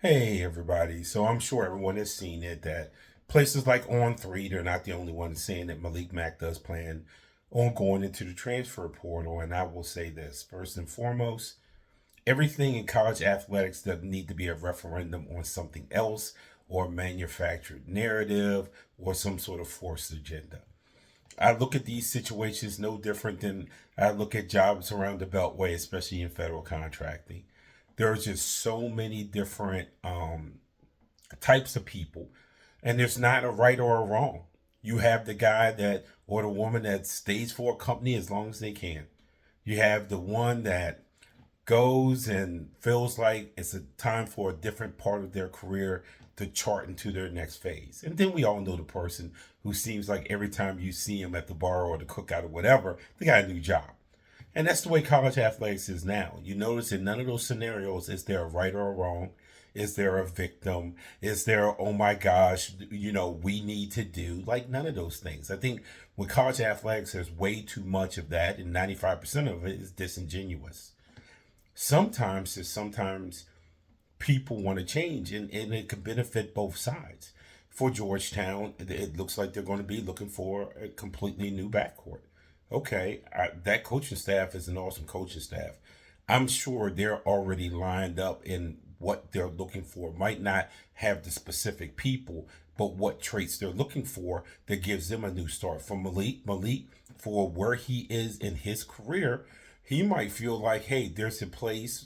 Hey everybody. So I'm sure everyone has seen it that places like On3, they're not the only ones saying that Malik Mack does plan on going into the transfer portal. And I will say this first and foremost, everything in college athletics doesn't need to be a referendum on something else or manufactured narrative or some sort of forced agenda. I look at these situations no different than I look at jobs around the Beltway, especially in federal contracting. There are just so many different types of people, and there's not a right or a wrong. You have the guy that or the woman that stays for a company as long as they can. You have the one that goes and feels like it's a time for a different part of their career to chart into their next phase. And then we all know the person who seems like every time you see him at the bar or the cookout or whatever, they got a new job. And that's the way college athletics is now. You notice in none of those scenarios is there a right or a wrong. Is there a victim? Is there, oh my gosh, we need to do? Like none of those things. I think with college athletics, there's way too much of that, and 95% of it is disingenuous. Sometimes people want to change, and it could benefit both sides. For Georgetown, it looks like they're going to be looking for a completely new backcourt. Okay, that coaching staff is an awesome coaching staff. I'm sure they're already lined up in what they're looking for. Might not have the specific people, but what traits they're looking for that gives them a new start. For Malik, for where he is in his career, he might feel like, hey, there's a place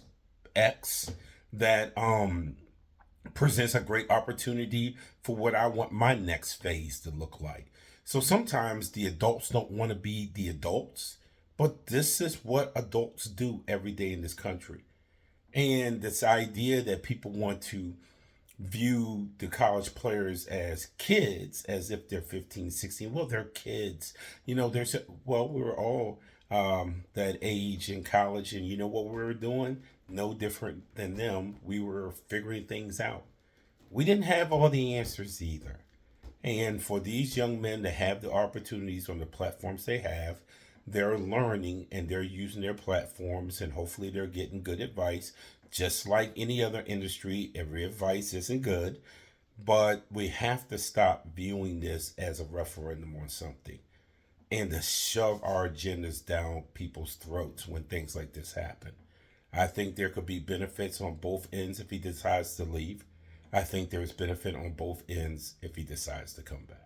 X that presents a great opportunity for what I want my next phase to look like. So sometimes the adults don't want to be the adults, but this is what adults do every day in this country. And this idea that people want to view the college players as kids as if they're 15, 16. Well, they're kids. We were all that age in college, and you know what we were doing? No different than them. We were figuring things out. We didn't have all the answers either. And for these young men to have the opportunities on the platforms they have, they're learning and they're using their platforms, and hopefully they're getting good advice. Just like any other industry, every advice isn't good, but we have to stop viewing this as a referendum on something and to shove our agendas down people's throats when things like this happen. I think there could be benefits on both ends if he decides to leave. I think there's benefit on both ends if he decides to come back.